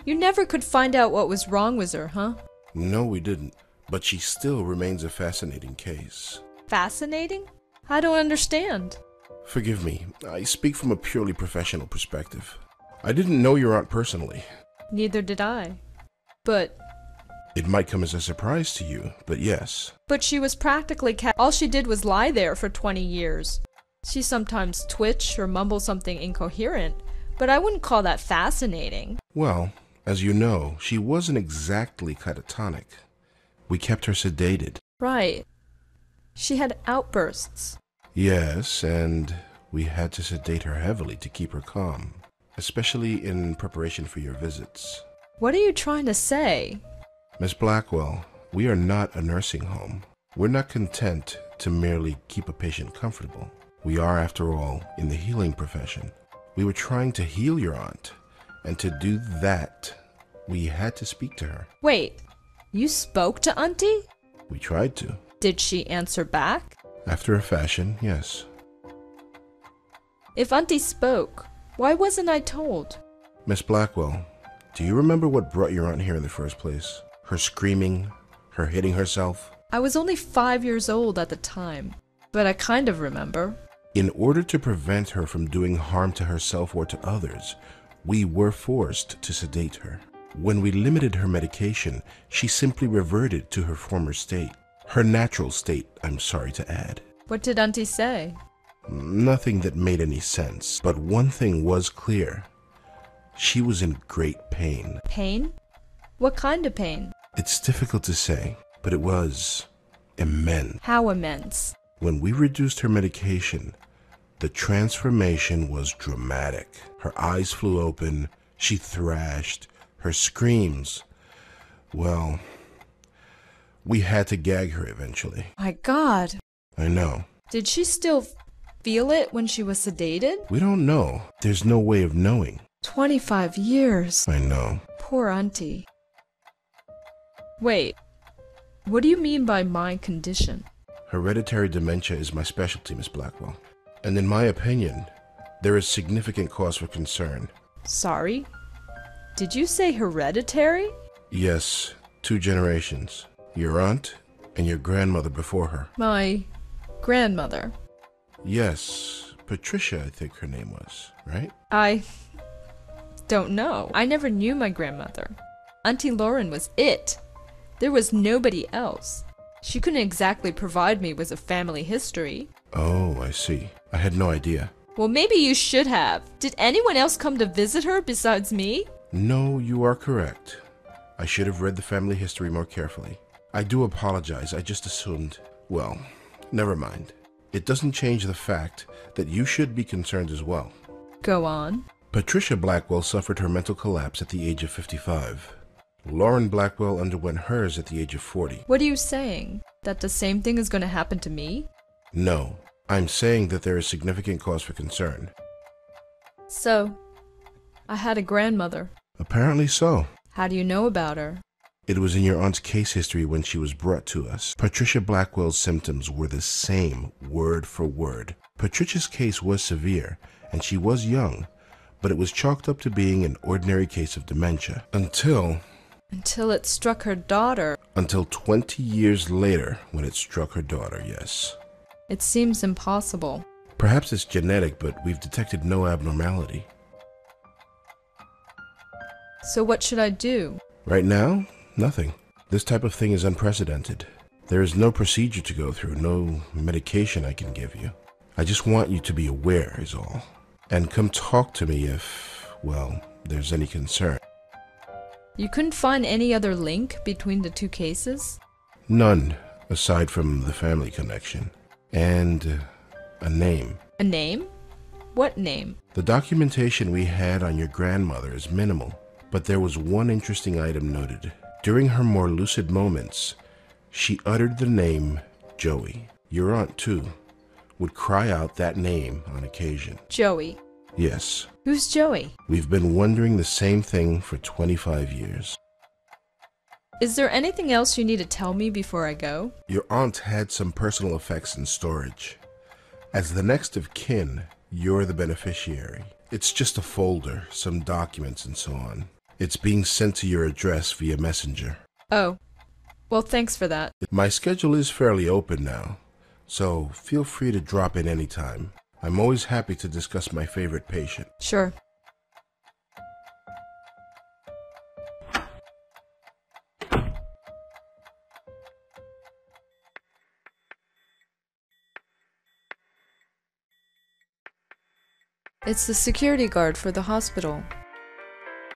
You never could find out what was wrong with her, huh? No, we didn't. But she still remains a fascinating case. Fascinating? I don't understand. Forgive me, I speak from a purely professional perspective. I didn't know your aunt personally. Neither did I. But It might come as a surprise to you, but yes. But she was practically all she did was lie there for 20 years. She sometimes twitch or mumble something incoherent, but I wouldn't call that fascinating. Well, as you know, she wasn't exactly catatonic. We kept her sedated. Right. She had outbursts. Yes, and we had to sedate her heavily to keep her calm, especially in preparation for your visits. What are you trying to say? Miss Blackwell, we are not a nursing home. We're not content to merely keep a patient comfortable. We are, after all, in the healing profession. We were trying to heal your aunt, and to do that, we had to speak to her. Wait, you spoke to Auntie? We tried to. Did she answer back? After a fashion, yes. If Auntie spoke, why wasn't I told? Miss Blackwell, do you remember what brought your aunt here in the first place? Her screaming, her hitting herself? I was only 5 years old at the time, but I kind of remember. In order to prevent her from doing harm to herself or to others, we were forced to sedate her. When we limited her medication, she simply reverted to her former state. Her natural state, I'm sorry to add. What did Auntie say? Nothing that made any sense, but one thing was clear. She was in great pain. Pain? What kind of pain? It's difficult to say, but it was immense. How immense? When we reduced her medication, the transformation was dramatic. Her eyes flew open, she thrashed, her screams. Well, we had to gag her eventually. My God. I know. Did she still feel it when she was sedated? We don't know. There's no way of knowing. 25 years. I know. Poor Auntie. Wait, what do you mean by my condition? Hereditary dementia is my specialty, Miss Blackwell. And in my opinion, there is significant cause for concern. Sorry? Did you say hereditary? Yes, 2 generations. Your aunt and your grandmother before her. My grandmother. Yes, Patricia, I think her name was, right? I don't know. I never knew my grandmother. Auntie Lauren was it. There was nobody else. She couldn't exactly provide me with a family history. Oh, I see. I had no idea. Well, maybe you should have. Did anyone else come to visit her besides me? No, you are correct. I should have read the family history more carefully. I do apologize. I just assumed. Well, never mind. It doesn't change the fact that you should be concerned as well. Go on. Patricia Blackwell suffered her mental collapse at the age of 55. Lauren Blackwell underwent hers at the age of 40. What are you saying? That the same thing is going to happen to me? No, I'm saying that there is significant cause for concern. So, I had a grandmother. Apparently so. How do you know about her? It was in your aunt's case history when she was brought to us. Patricia Blackwell's symptoms were the same, word for word. Patricia's case was severe, and she was young, but it was chalked up to being an ordinary case of dementia. Until it struck her daughter. Until 20 years later, when it struck her daughter, yes. It seems impossible. Perhaps it's genetic, but we've detected no abnormality. So what should I do? Right now, nothing. This type of thing is unprecedented. There is no procedure to go through, no medication I can give you. I just want you to be aware, is all. And come talk to me if, well, there's any concern. You couldn't find any other link between the 2 cases? None, aside from the family connection. And a name. A name? What name? The documentation we had on your grandmother is minimal, but there was one interesting item noted. During her more lucid moments, she uttered the name Joey. Your aunt, too, would cry out that name on occasion. Joey. Yes. Who's Joey? We've been wondering the same thing for 25 years. Is there anything else you need to tell me before I go? Your aunt had some personal effects in storage. As the next of kin, you're the beneficiary. It's just a folder, some documents and so on. It's being sent to your address via messenger. Oh, well, thanks for that. My schedule is fairly open now, so feel free to drop in anytime. I'm always happy to discuss my favorite patient. Sure. It's the security guard for the hospital.